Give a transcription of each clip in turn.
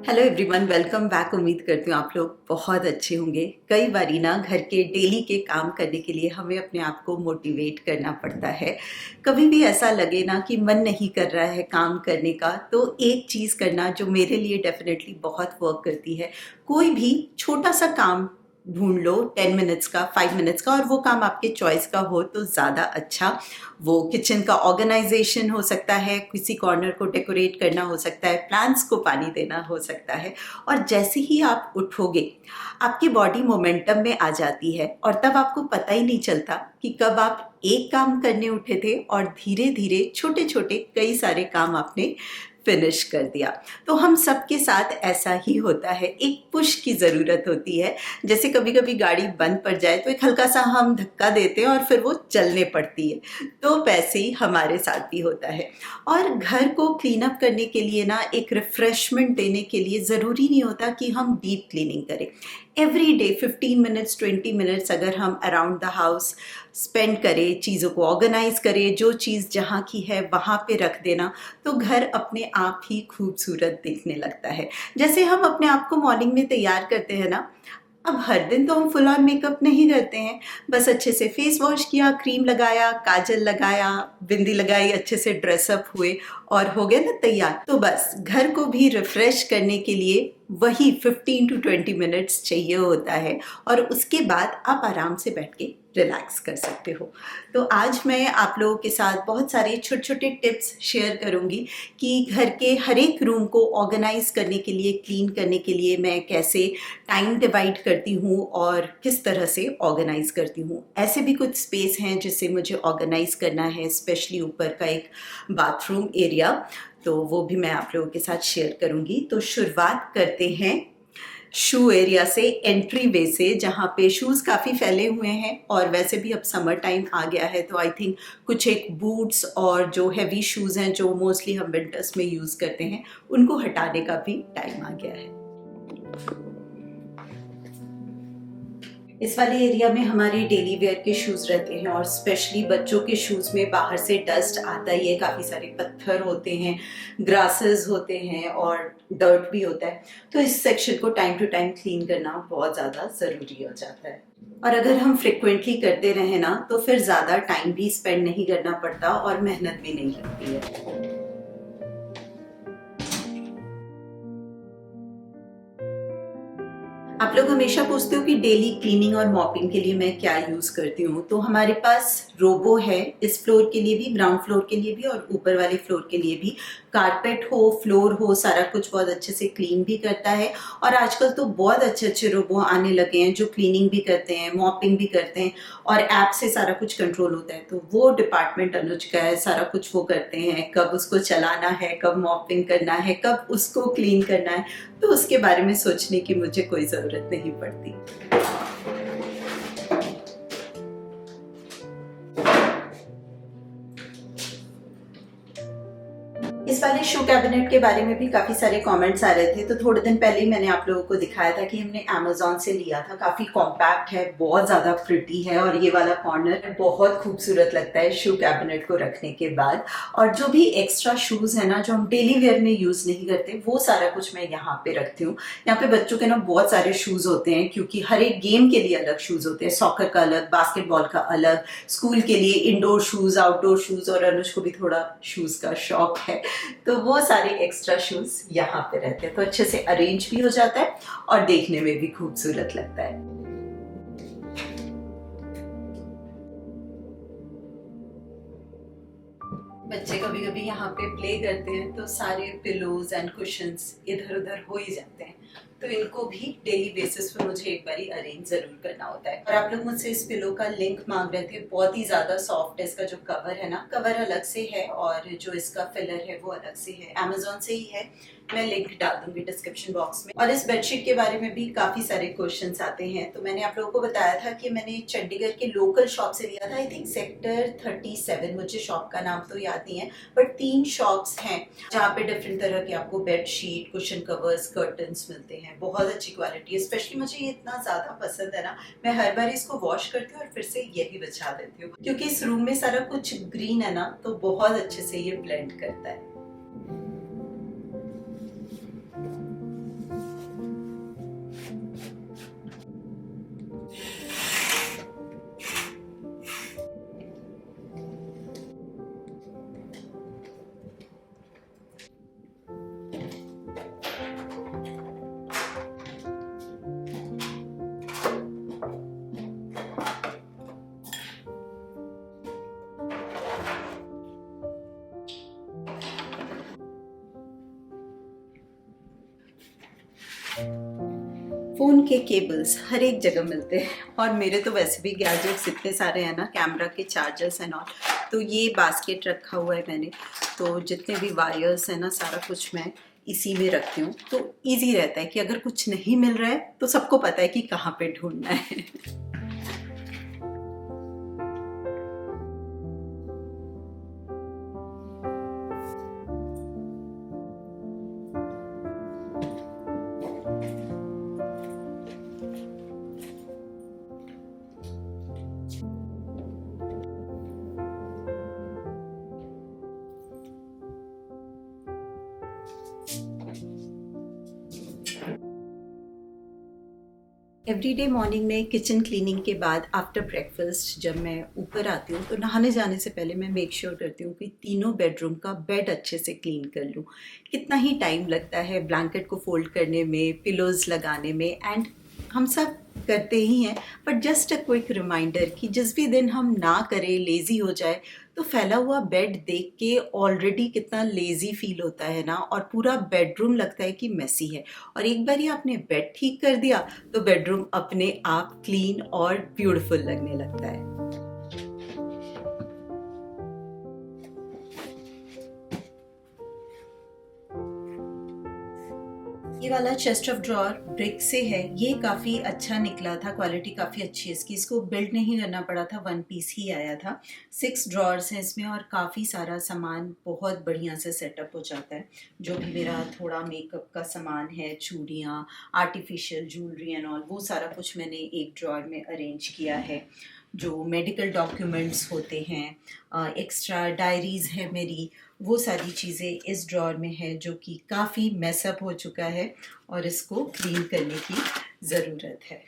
Hello everyone, welcome back. उम्मीद करती हूँ आप लोग बहुत अच्छे होंगे। कई बारी ना घर के डेली के काम करने के लिए हमें अपने आप को मोटिवेट करना पड़ता है। कभी भी ऐसा लगे ना कि मन नहीं कर रहा है काम करने का, तो एक चीज़ करना जो मेरे लिए डेफिनेटली बहुत वर्क करती है, कोई भी छोटा सा काम ढूंढ लो, 10 मिनट्स का, 5 मिनट्स का, और वो काम आपके चॉइस का हो तो ज़्यादा अच्छा। वो किचन का ऑर्गेनाइजेशन हो सकता है, किसी कॉर्नर को डेकोरेट करना हो सकता है, प्लांट्स को पानी देना हो सकता है। और जैसे ही आप उठोगे आपकी बॉडी मोमेंटम में आ जाती है और तब आपको पता ही नहीं चलता कि कब आप एक काम करने उठे थे और धीरे धीरे छोटे छोटे कई सारे काम आपने फिनिश कर दिया। तो हम सबके साथ ऐसा ही होता है, एक पुश की ज़रूरत होती है। जैसे कभी कभी गाड़ी बंद पड़ जाए तो एक हल्का सा हम धक्का देते हैं और फिर वो चलने पड़ती है, तो वैसे ही हमारे साथ भी होता है। और घर को क्लीन अप करने के लिए ना, एक रिफ्रेशमेंट देने के लिए ज़रूरी नहीं होता कि हम डीप क्लीनिंग करें। एवरी डे 15 मिनट्स 20 मिनट्स अगर हम अराउंड द हाउस स्पेंड करें, चीज़ों को ऑर्गेनाइज करें, जो चीज़ जहाँ की है वहाँ पे रख देना, तो घर अपने आप ही खूबसूरत दिखने लगता है। जैसे हम अपने आप को मॉर्निंग में तैयार करते हैं ना, अब हर दिन तो हम फुल ऑन मेकअप नहीं करते हैं, बस अच्छे से फेस वॉश किया, क्रीम लगाया, काजल लगाया, बिंदी लगाई, अच्छे से ड्रेसअप हुए और हो गया ना तैयार। तो बस घर को भी रिफ्रेश करने के लिए वही 15 to 20 मिनट्स चाहिए होता है, और उसके बाद आप आराम से बैठ के रिलैक्स कर सकते हो। तो आज मैं आप लोगों के साथ बहुत सारे छोटे छोटे टिप्स शेयर करूंगी कि घर के हर एक रूम को ऑर्गेनाइज करने के लिए, क्लीन करने के लिए मैं कैसे टाइम डिवाइड करती हूँ और किस तरह से ऑर्गेनाइज करती हूँ। ऐसे भी कुछ स्पेस हैं जिसे मुझे ऑर्गेनाइज करना है, स्पेशली ऊपर का एक बाथरूम एरिया, तो वो भी मैं आप लोगों के साथ शेयर करूंगी। तो शुरुआत करते हैं शू एरिया से, एंट्री वे से, जहाँ पे शूज़ काफ़ी फैले हुए हैं और वैसे भी अब समर टाइम आ गया है, तो आई थिंक कुछ एक बूट्स और जो हैवी शूज़ हैं जो मोस्टली हम विंटर्स में यूज़ करते हैं, उनको हटाने का भी टाइम आ गया है। इस वाले एरिया में हमारे डेली वेयर के शूज़ रहते हैं, और स्पेशली बच्चों के शूज़ में बाहर से डस्ट आता ही है, काफ़ी सारे पत्थर होते हैं, ग्रासेस होते हैं और डर्ट भी होता है। तो इस सेक्शन को टाइम टू टाइम क्लीन करना बहुत ज़्यादा ज़रूरी हो जाता है। और अगर हम फ्रिक्वेंटली करते रहें ना, तो फिर ज़्यादा टाइम भी स्पेंड नहीं करना पड़ता और मेहनत भी नहीं लगती है। आप लोग हमेशा पूछते हो कि डेली क्लीनिंग और मॉपिंग के लिए मैं क्या यूज करती हूँ, तो हमारे पास रोबो है, इस फ्लोर के लिए भी, ग्राउंड फ्लोर के लिए भी और ऊपर वाले फ्लोर के लिए भी। कारपेट हो, फ्लोर हो, सारा कुछ बहुत अच्छे से क्लीन भी करता है। और आजकल तो बहुत अच्छे अच्छे रोबो आने लगे हैं जो क्लीनिंग भी करते हैं, मॉपिंग भी करते हैं, और ऐप से सारा कुछ कंट्रोल होता है। तो वो डिपार्टमेंट अनुज का है, सारा कुछ वो करते हैं, कब उसको चलाना है, कब मॉपिंग करना है, कब उसको क्लीन करना है, तो उसके बारे में सोचने की मुझे कोई ज़रूरत नहीं पड़ती। इस वाले शू कैबिनेट के बारे में भी काफी सारे कमेंट्स आ रहे थे, तो थोड़े दिन पहले ही मैंने आप लोगों को दिखाया था कि हमने Amazon से लिया था। काफी कॉम्पैक्ट है, बहुत ज्यादा प्रिटी है, और ये वाला कॉर्नर बहुत खूबसूरत लगता है शू कैबिनेट को रखने के बाद। और जो भी एक्स्ट्रा शूज है ना, जो हम डेली वेयर में यूज नहीं करते, वो सारा कुछ मैं यहाँ पे रखती हूँ। यहाँ पे बच्चों के ना बहुत सारे शूज होते हैं, क्योंकि हर एक गेम के लिए अलग शूज होते हैं, सॉकर का अलग, बास्केटबॉल का अलग, स्कूल के लिए इंडोर शूज, आउटडोर शूज, और अनुज को भी थोड़ा शूज का शौक है, तो वो सारे एक्स्ट्रा शूज यहाँ पे रहते हैं। तो अच्छे से अरेंज भी हो जाता है और देखने में भी खूबसूरत लगता है। बच्चे कभी कभी यहाँ पे प्ले करते हैं, तो सारे पिलोज एंड कुशंस इधर उधर हो ही जाते हैं, तो इनको भी डेली बेसिस पे मुझे एक बारी अरेंज जरूर करना होता है। और आप लोग मुझसे इस पिलो का लिंक मांग रहे थे, बहुत ही ज्यादा सॉफ्ट है। इसका जो कवर है ना, कवर अलग से है और जो इसका फिलर है वो अलग से है, Amazon से ही है। मैं लिंक डाल दूंगी डिस्क्रिप्शन बॉक्स में। और इस बेडशीट के बारे में भी काफी सारे क्वेश्चंस आते हैं, तो मैंने आप लोगों को बताया था कि मैंने चंडीगढ़ के लोकल शॉप से लिया था, आई थिंक सेक्टर 37, मुझे शॉप का नाम तो याद नहीं है, बट 3 शॉप्स हैं जहाँ पे डिफरेंट तरह के आपको बेडशीट, कुशन कवर्स, कर्टन्स मिलते हैं। बहुत अच्छी क्वालिटी है, स्पेशली मुझे ये इतना ज्यादा पसंद है ना, मैं हर बार इसको वॉश करती हूँ और फिर से यही बिछा देती हूँ, क्योंकि इस रूम में सारा कुछ ग्रीन है ना, तो बहुत अच्छे से ये ब्लेंड करता है। फ़ोन के केबल्स हर एक जगह मिलते हैं और मेरे तो वैसे भी गैजेट्स इतने सारे हैं ना, कैमरा के चार्जर्स एंड ऑल। तो ये बास्केट रखा हुआ है मैंने, तो जितने भी वायर्स हैं ना सारा कुछ मैं इसी में रखती हूँ। तो इजी रहता है कि अगर कुछ नहीं मिल रहा है तो सबको पता है कि कहाँ पे ढूंढना है। एवरीडे मॉर्निंग में किचन क्लीनिंग के बाद आफ्टर ब्रेकफास्ट जब मैं ऊपर आती हूँ तो नहाने जाने से पहले मैं मेक श्योर करती हूँ कि तीनों बेडरूम का बेड अच्छे से क्लीन कर लूँ। कितना ही टाइम लगता है ब्लैंकेट को फोल्ड करने में, पिलोज लगाने में, एंड हम सब करते ही हैं, but just a quick reminder कि जिस भी दिन हम ना करें, लेज़ी हो जाए, तो फैला हुआ बेड देख के ऑलरेडी कितना लेज़ी फील होता है ना, और पूरा बेडरूम लगता है कि मेसी है। और एक बार ही आपने बेड ठीक कर दिया तो बेडरूम अपने आप क्लीन और ब्यूटीफुल लगने लगता है। ये वाला चेस्ट ऑफ ड्रॉर ब्रिक से है। ये काफ़ी अच्छा निकला था, क्वालिटी काफ़ी अच्छी है इसकी। इसको बिल्ड नहीं करना पड़ा था, वन पीस ही आया था। 6 ड्रॉर्स हैं इसमें और काफ़ी सारा सामान बहुत बढ़िया से सेटअप हो जाता है। जो भी मेरा थोड़ा मेकअप का सामान है, चूड़ियाँ, आर्टिफिशियल ज्वेलरी एंड ऑल, वो सारा कुछ मैंने एक ड्रॉर में अरेंज किया है। जो मेडिकल डॉक्यूमेंट्स होते हैं, एक्स्ट्रा डायरीज़ है मेरी, वो सारी चीज़ें इस ड्रॉर में है, जो कि काफ़ी मैसअप हो चुका है और इसको क्लीन करने की ज़रूरत है।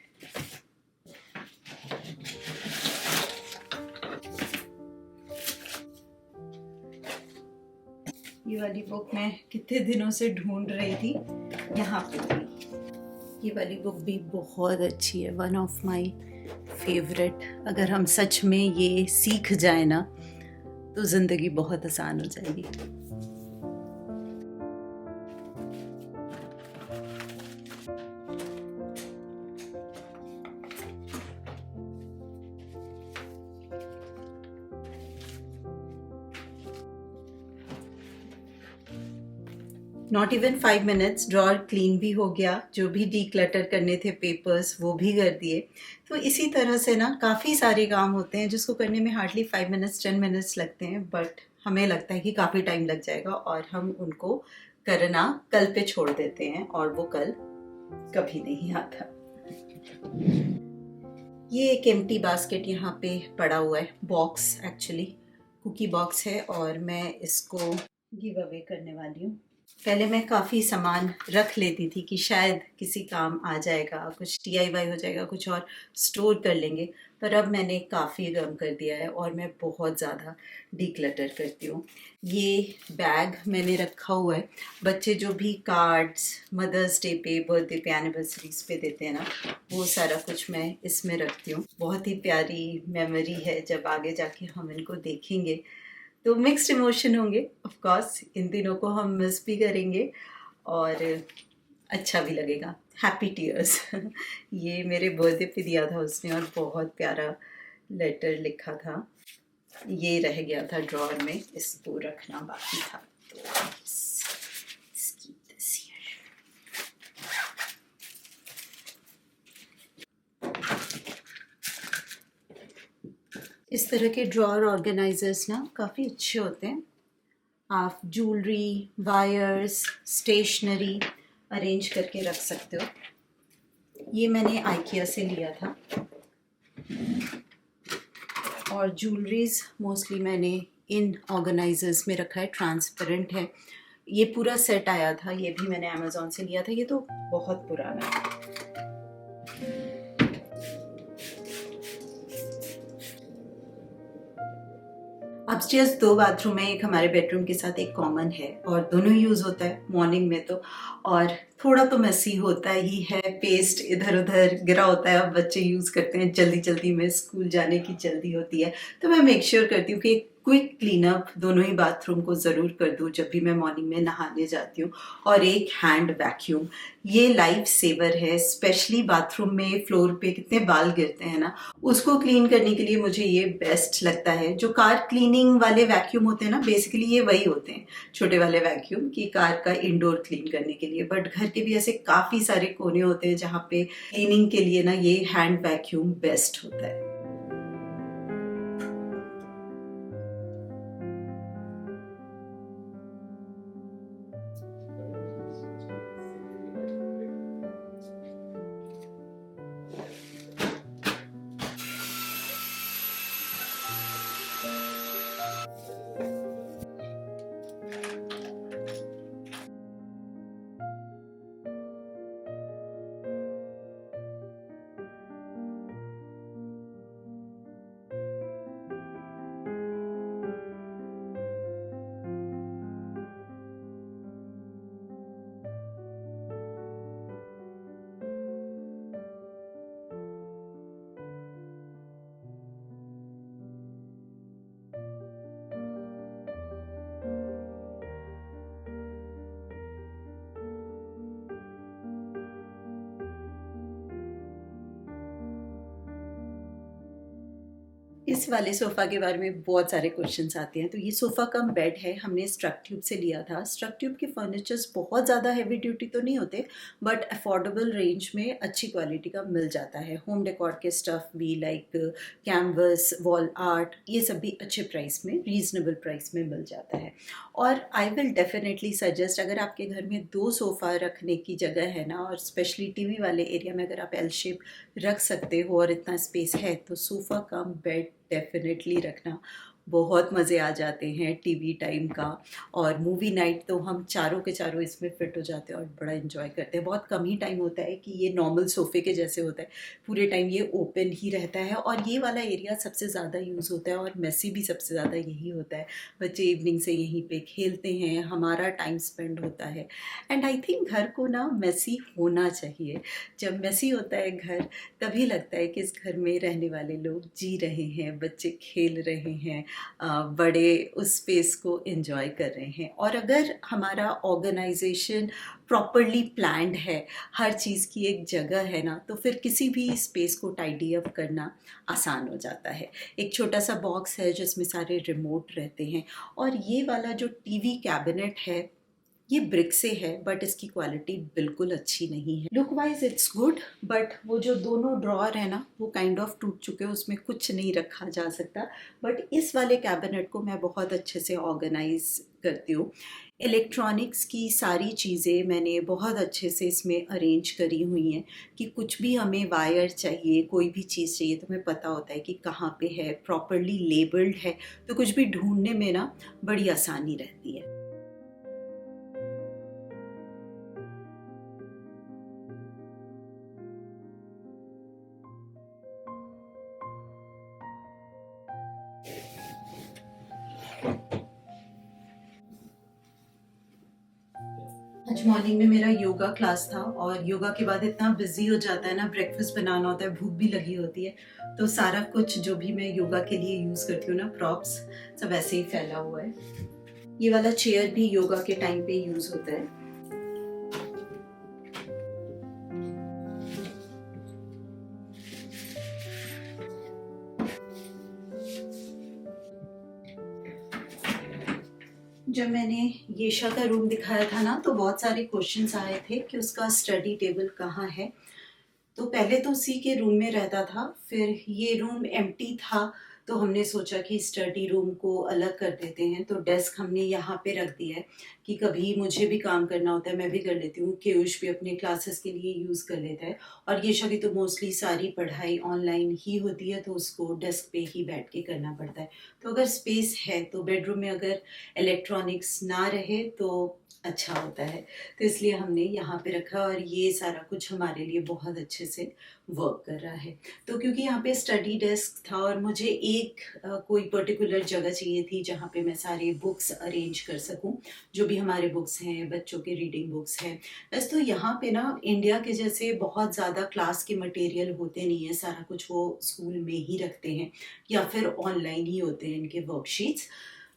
ये वाली बुक मैं कितने दिनों से ढूंढ रही थी, यहाँ पे थी। ये वाली बुक भी बहुत अच्छी है, वन ऑफ माय फेवरेट। अगर हम सच में ये सीख जाए ना तो ज़िंदगी बहुत आसान हो जाएगी। Not even 5 minutes, drawer clean भी हो गया। जो भी डीक्लटर करने थे पेपर्स वो भी कर दिए। तो इसी तरह से ना काफ़ी सारे काम होते हैं जिसको करने में हार्डली 5 मिनट्स 10 मिनट्स लगते हैं, बट हमें लगता है कि काफ़ी टाइम लग जाएगा और हम उनको करना कल पे छोड़ देते हैं और वो कल कभी नहीं आता। ये एक एम्प्टी बास्केट यहाँ पे पड़ा हुआ है, बॉक्स एक्चुअली कुकी बॉक्स है, और मैं इसको गिव अवे करने वाली हूँ। पहले मैं काफ़ी सामान रख लेती थी कि शायद किसी काम आ जाएगा, कुछ DIY हो जाएगा, कुछ और स्टोर कर लेंगे, पर अब मैंने काफ़ी कम कर दिया है और मैं बहुत ज़्यादा डीक्लटर करती हूँ। ये बैग मैंने रखा हुआ है, बच्चे जो भी कार्ड्स मदर्स डे पे, बर्थडे पे, एनिवर्सरीज पे देते हैं ना, वो सारा कुछ मैं इसमें रखती हूँ। बहुत ही प्यारी मेमोरी है, जब आगे जाके हम इनको देखेंगे तो मिक्स्ड इमोशन होंगे। ऑफ कोर्स इन दिनों को हम मिस भी करेंगे और अच्छा भी लगेगा। हैप्पी टीयर्स ये मेरे बर्थडे पे दिया था उसने और बहुत प्यारा लेटर लिखा था। ये रह गया था ड्रॉअर में, इसको रखना बाकी था, तो let's keep this here. इस तरह के ड्रॉअर ऑर्गेनाइजर्स ना काफ़ी अच्छे होते हैं। आप ज्वेलरी, वायर्स, स्टेशनरी अरेंज करके रख सकते हो। ये मैंने आइकिया से लिया था और ज्वेलरीज मोस्टली मैंने इन ऑर्गेनाइजर्स में रखा है, ट्रांसपेरेंट है। ये पूरा सेट आया था, ये भी मैंने अमेज़ॉन से लिया था, ये तो बहुत पुराना है। अपस्टेयर्स 2 बाथरूम है, एक हमारे बेडरूम के साथ एक कॉमन है और दोनों यूज़ होता है मॉर्निंग में तो, और थोड़ा तो मेसी होता ही है, पेस्ट इधर उधर गिरा होता है। अब बच्चे यूज़ करते हैं जल्दी जल्दी में, स्कूल जाने की जल्दी होती है, तो मैं मेक श्योर करती हूँ कि एक क्विक क्लीन अप दोनों ही बाथरूम को ज़रूर कर दूँ जब भी मैं मॉर्निंग में नहाने जाती हूँ। और एक हैंड वैक्यूम, ये लाइफ सेवर है। स्पेशली बाथरूम में फ्लोर पे कितने बाल गिरते हैं ना, उसको क्लीन करने के लिए मुझे ये बेस्ट लगता है। जो कार क्लीनिंग वाले वैक्यूम होते हैं ना, बेसिकली ये वही होते हैं, छोटे वाले वैक्यूम की कार का इंडोर क्लीन करने के लिए। बट घर के भी ऐसे काफ़ी सारे कोने होते हैं जहाँ पे क्लीनिंग के लिए ना ये हैंड वैक्यूम बेस्ट होता है। इस वाले सोफ़ा के बारे में बहुत सारे क्वेश्चंस आते हैं। तो ये सोफ़ा कम बेड है, हमने स्ट्रक ट्यूब से लिया था। स्ट्रक ट्यूब के फर्नीचर्स बहुत ज़्यादा हैवी ड्यूटी तो नहीं होते, बट अफोर्डेबल रेंज में अच्छी क्वालिटी का मिल जाता है। होम डेकोर के स्टफ़ भी लाइक कैनवस, वॉल आर्ट, ये सब भी अच्छे प्राइस में, रीज़नेबल प्राइस में मिल जाता है। और आई विल डेफिनेटली सजेस्ट, अगर आपके घर में 2 सोफ़ा रखने की जगह है ना, और स्पेशली टीवी वाले एरिया में अगर आप एल शेप रख सकते हो और इतना स्पेस है, तो सोफ़ा कम बेड डेफिनेटली रखना। बहुत मज़े आ जाते हैं टीवी टाइम का। और मूवी नाइट तो हम चारों के चारों इसमें फिट हो जाते हैं और बड़ा एंजॉय करते हैं। बहुत कम ही टाइम होता है कि ये नॉर्मल सोफ़े के जैसे होता है, पूरे टाइम ये ओपन ही रहता है। और ये वाला एरिया सबसे ज़्यादा यूज़ होता है और मेसी भी सबसे ज़्यादा यही होता है। बच्चे इवनिंग से यहीं पे खेलते हैं, हमारा टाइम स्पेंड होता है। एंड आई थिंक घर को ना मेसी होना चाहिए। जब मेसी होता है घर, तभी लगता है कि इस घर में रहने वाले लोग जी रहे हैं, बच्चे खेल रहे हैं, बड़े उस स्पेस को एंजॉय कर रहे हैं। और अगर हमारा ऑर्गेनाइजेशन प्रॉपरली प्लान्ड है, हर चीज़ की एक जगह है ना, तो फिर किसी भी स्पेस को टाइडी अप करना आसान हो जाता है। एक छोटा सा बॉक्स है जिसमें सारे रिमोट रहते हैं। और ये वाला जो टीवी कैबिनेट है, ये ब्रिक से है, बट इसकी क्वालिटी बिल्कुल अच्छी नहीं है। Look wise it's good, but वो जो दोनों ड्रॉअर है ना, वो काइंड ऑफ टूट चुके हैं, उसमें कुछ नहीं रखा जा सकता। बट इस वाले कैबिनेट को मैं बहुत अच्छे से ऑर्गेनाइज करती हूँ। इलेक्ट्रॉनिक्स की सारी चीज़ें मैंने बहुत अच्छे से इसमें अरेंज करी हुई हैं कि कुछ भी हमें वायर चाहिए, कोई भी चीज़ चाहिए, तो हमें पता होता है कि कहाँ पे है, प्रॉपरली लेबल्ड है, तो कुछ भी ढूंढने में ना बड़ी आसानी रहती है। आज मॉर्निंग में मेरा योगा क्लास था, और योगा के बाद इतना बिजी हो जाता है ना, ब्रेकफास्ट बनाना होता है, भूख भी लगी होती है, तो सारा कुछ जो भी मैं योगा के लिए यूज़ करती हूँ ना, प्रॉप्स, सब ऐसे ही फैला हुआ है। ये वाला चेयर भी योगा के टाइम पे यूज़ होता है। जब मैंने येशा का रूम दिखाया था ना, तो बहुत सारे क्वेश्चंस आए थे कि उसका स्टडी टेबल कहाँ है। तो पहले तो उसी के रूम में रहता था, फिर ये रूम एम्प्टी था, तो हमने सोचा कि स्टडी रूम को अलग कर देते हैं। तो डेस्क हमने यहाँ पे रख दिया है कि कभी मुझे भी काम करना होता है, मैं भी कर लेती हूँ, केयूष भी अपने क्लासेस के लिए यूज़ कर लेता है। और येशा की तो मोस्टली सारी पढ़ाई ऑनलाइन ही होती है, तो उसको डेस्क पे ही बैठ के करना पड़ता है। तो अगर स्पेस है, तो बेडरूम में अगर इलेक्ट्रॉनिक्स ना रहे तो अच्छा होता है, तो इसलिए हमने यहाँ पे रखा। और ये सारा कुछ हमारे लिए बहुत अच्छे से वर्क कर रहा है। तो क्योंकि यहाँ पे स्टडी डेस्क था और मुझे एक कोई पर्टिकुलर जगह चाहिए थी जहाँ पे मैं सारे बुक्स अरेंज कर सकूँ, जो भी भी हमारे बुक्स हैं, बच्चों के रीडिंग बुक्स हैं। वैसे तो यहाँ पे ना इंडिया के जैसे बहुत ज़्यादा क्लास के मटेरियल होते नहीं है, सारा कुछ वो स्कूल में ही रखते हैं या फिर ऑनलाइन ही होते हैं इनके वर्कशीट्स।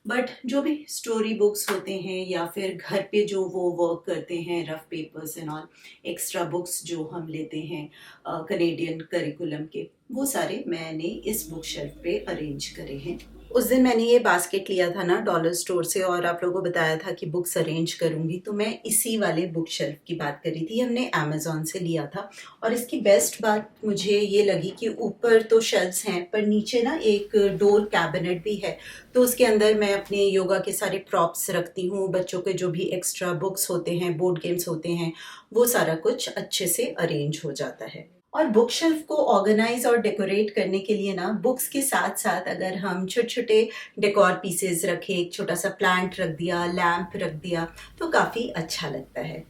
बट जो भी स्टोरी बुक्स होते हैं या फिर घर पे जो वो वर्क करते हैं, rough papers and all, extra books जो हम लेते हैं कनेडियन करिकुलम के, वो सारे मैंने इस बुक शेल्फ पे अरेंज करे हैं। उस दिन मैंने ये बास्केट लिया था ना डॉलर स्टोर से और आप लोगों को बताया था कि बुक्स अरेंज करूंगी, तो मैं इसी वाले बुक शेल्फ की बात कर रही थी। हमने अमेज़ॉन से लिया था और इसकी बेस्ट बात मुझे ये लगी कि ऊपर तो शेल्फ्स हैं पर नीचे ना एक डोर कैबिनेट भी है, तो उसके अंदर मैं अपने योगा के सारे प्रॉप्स रखती हूँ, बच्चों के जो भी एक्स्ट्रा बुक्स होते हैं, बोर्ड गेम्स होते हैं, वो सारा कुछ अच्छे से अरेंज हो जाता है। और बुक शेल्फ को ऑर्गेनाइज और डेकोरेट करने के लिए ना बुक्स के साथ साथ अगर हम छोटे छोटे डेकोर पीसेस रखें, एक छोटा सा प्लांट रख दिया, लैम्प रख दिया, तो काफ़ी अच्छा लगता है।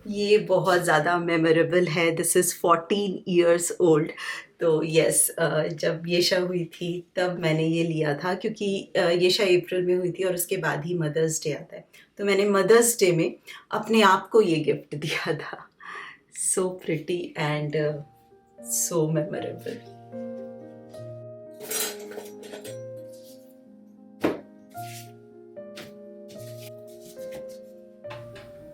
ये बहुत ज़्यादा मेमोरेबल है। This is 14 years old. तो यस, जब येशा हुई थी तब मैंने ये लिया था, क्योंकि येशा अप्रैल में हुई थी और उसके बाद ही मदर्स डे आता है, तो मैंने मदर्स डे में अपने आप को ये गिफ्ट दिया था। So pretty and so memorable.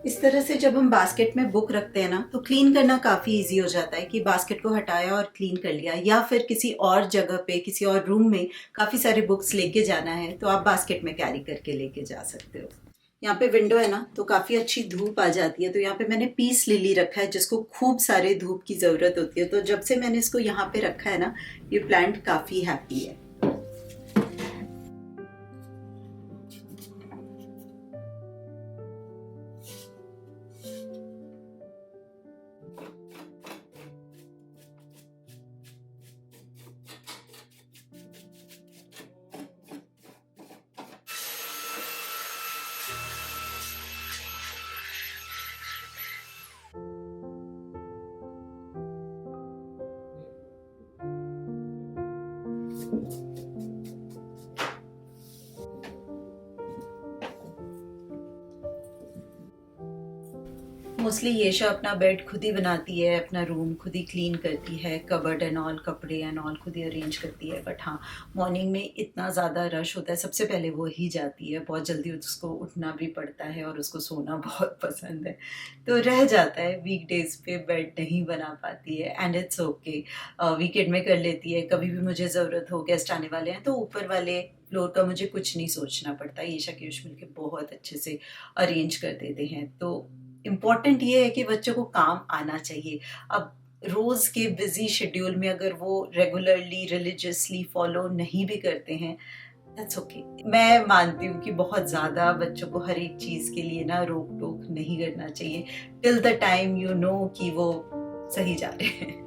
इस तरह से जब हम बास्केट में बुक रखते हैं ना, तो क्लीन करना काफ़ी इजी हो जाता है कि बास्केट को हटाया और क्लीन कर लिया, या फिर किसी और जगह पे किसी और रूम में काफ़ी सारे बुक्स लेके जाना है तो आप बास्केट में कैरी करके लेके जा सकते हो। यहाँ पे विंडो है ना, तो काफ़ी अच्छी धूप आ जाती है, तो यहाँ पे मैंने पीस लिली रखा है जिसको खूब सारे धूप की ज़रूरत होती है। तो जब से मैंने इसको यहाँ पे रखा है ना, ये प्लांट काफ़ी हैप्पी है। मोस्टली येशा अपना बेड खुद ही बनाती है, अपना रूम खुद ही क्लीन करती है, कबर्ड एंड ऑल, कपड़े एंड ऑल खुद ही अरेंज करती है। बट हाँ, मॉर्निंग में इतना ज़्यादा रश होता है, सबसे पहले वो ही जाती है, बहुत जल्दी उसको उठना भी पड़ता है और उसको सोना बहुत पसंद है, तो रह जाता है वीकडेज पे बेड नहीं बना पाती है, एंड इट्स ओके। वीकेंड में कर लेती है। कभी भी मुझे ज़रूरत हो, गेस्ट आने वाले हैं, तो ऊपर वाले फ्लोर का मुझे कुछ नहीं सोचना पड़ता। येशा के मिल के बहुत अच्छे से अरेंज कर देते हैं। तो इम्पॉर्टेंट ये है कि बच्चों को काम आना चाहिए। अब रोज़ के बिजी शेड्यूल में अगर वो रेगुलरली रिलीजियसली फॉलो नहीं भी करते हैं, दैट्स ओके। मैं मानती हूँ कि बहुत ज़्यादा बच्चों को हर एक चीज़ के लिए ना रोक टोक नहीं करना चाहिए, till the time you know कि वो सही जा रहे हैं।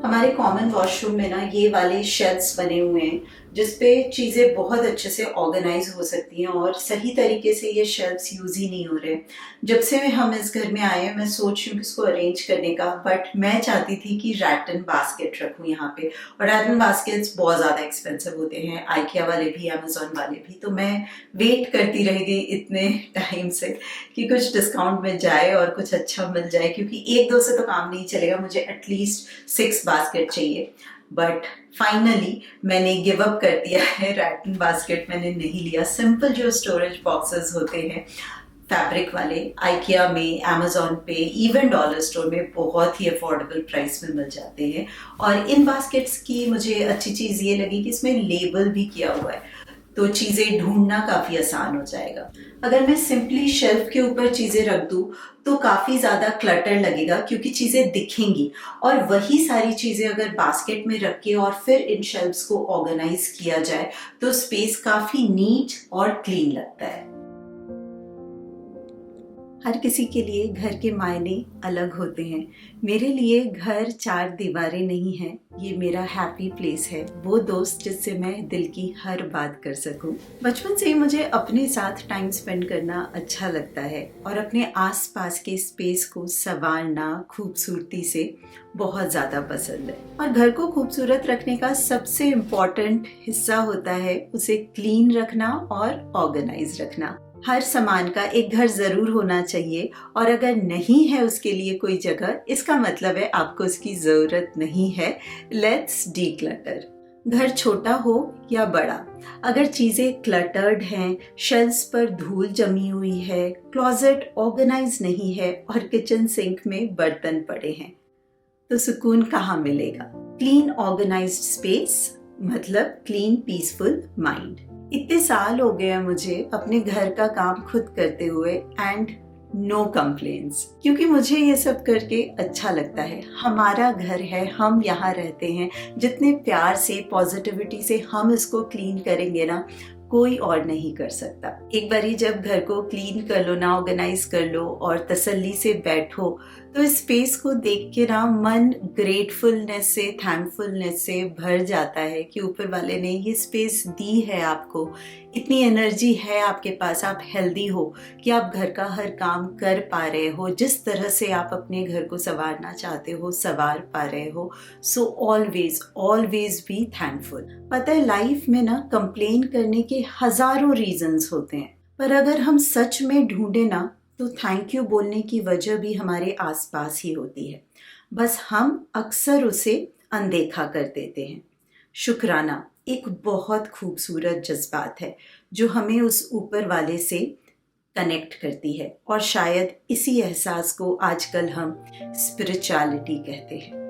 हमारे कॉमन वॉशरूम में ना ये वाले शेल्फ्स बने हुए हैं जिसपे चीज़ें बहुत अच्छे से ऑर्गेनाइज हो सकती हैं, और सही तरीके से ये शेल्फ्स यूज़ ही नहीं हो रहे। जब से हम इस घर में आए हैं मैं सोच रही हूँ कि इसको अरेंज करने का, बट मैं चाहती थी कि रैटन बास्केट रखूँ यहाँ पे, और रैटन बास्केट्स बहुत ज़्यादा एक्सपेंसिव होते हैं, आइकिया वाले भी, अमेजोन वाले भी। तो मैं वेट करती रह गई इतने टाइम से कि कुछ डिस्काउंट मिल जाए और कुछ अच्छा मिल जाए, क्योंकि एक दो से तो काम नहीं चलेगा, मुझे एटलीस्ट 6 बास्केट चाहिए। बट फाइनली मैंने गिव अप कर दिया है, रैटन बास्केट मैंने नहीं लिया। सिंपल जो स्टोरेज बॉक्सेस होते हैं फैब्रिक वाले, आइकिया में, अमेजोन पे, इवन डॉलर स्टोर में बहुत ही अफोर्डेबल प्राइस में मिल जाते हैं। और इन बास्केट्स की मुझे अच्छी चीज़ ये लगी कि इसमें लेबल भी किया हुआ है, तो चीज़ें ढूंढना काफ़ी आसान हो जाएगा। अगर मैं सिंपली शेल्फ के ऊपर चीज़ें रख दूँ तो काफ़ी ज़्यादा क्लटर लगेगा, क्योंकि चीज़ें दिखेंगी, और वही सारी चीज़ें अगर बास्केट में रख के और फिर इन शेल्फ्स को ऑर्गेनाइज किया जाए तो स्पेस काफ़ी नीट और क्लीन लगता है। हर किसी के लिए घर के मायने अलग होते हैं। मेरे लिए घर चार दीवारें नहीं है, ये मेरा हैप्पी प्लेस है, वो दोस्त जिससे मैं दिल की हर बात कर सकूं। बचपन से ही मुझे अपने साथ टाइम स्पेंड करना अच्छा लगता है और अपने आसपास के स्पेस को संवारना खूबसूरती से बहुत ज़्यादा पसंद है। और घर को खूबसूरत रखने का सबसे इम्पोर्टेंट हिस्सा होता है उसे क्लीन रखना और ऑर्गेनाइज रखना। हर सामान का एक घर जरूर होना चाहिए और अगर नहीं है उसके लिए कोई जगह, इसका मतलब है आपको उसकी जरूरत नहीं है। Let's declutter. घर छोटा हो या बड़ा, अगर चीजें क्लटर्ड हैं, शेल्फ्स पर धूल जमी हुई है, क्लोजेट ऑर्गेनाइज नहीं है और किचन सिंक में बर्तन पड़े हैं, तो सुकून कहाँ मिलेगा? क्लीन ऑर्गेनाइज्ड स्पेस मतलब क्लीन पीसफुल माइंड। इतने साल हो गए हैं मुझे अपने घर का काम खुद करते हुए एंड नो कंप्लेंट्स, क्योंकि मुझे ये सब करके अच्छा लगता है। हमारा घर है, हम यहाँ रहते हैं, जितने प्यार से पॉजिटिविटी से हम इसको क्लीन करेंगे ना, कोई और नहीं कर सकता। एक बारी जब घर को क्लीन कर लो ना, ऑर्गेनाइज कर लो और तसल्ली से बैठो, तो इस स्पेस को देख के ना मन ग्रेटफुलनेस से, थैंकफुलनेस से भर जाता है कि ऊपर वाले ने ये स्पेस दी है आपको, इतनी एनर्जी है आपके पास, आप हेल्दी हो कि आप घर का हर काम कर पा रहे हो, जिस तरह से आप अपने घर को संवारना चाहते हो संवार पा रहे हो। So always always be thankful. पता है लाइफ में ना कंप्लेन करने के हजारों रीजंस होते हैं, पर अगर हम सच में ढूंढे ना तो थैंक यू बोलने की वजह भी हमारे आसपास ही होती है, बस हम अक्सर उसे अनदेखा कर देते हैं। शुक्राना एक बहुत खूबसूरत जज्बात है जो हमें उस ऊपर वाले से कनेक्ट करती है और शायद इसी एहसास को आजकल हम स्पिरिचुअलिटी कहते हैं।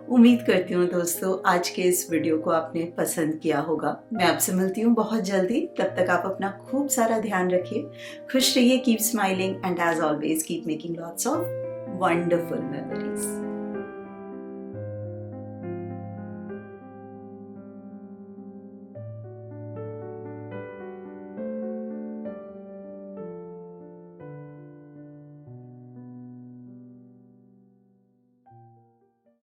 उम्मीद करती हूँ दोस्तों आज के इस वीडियो को आपने पसंद किया होगा। मैं आपसे मिलती हूँ बहुत जल्दी, तब तक आप अपना खूब सारा ध्यान रखिए, खुश रहिए, keep smiling and as always keep making lots of wonderful memories.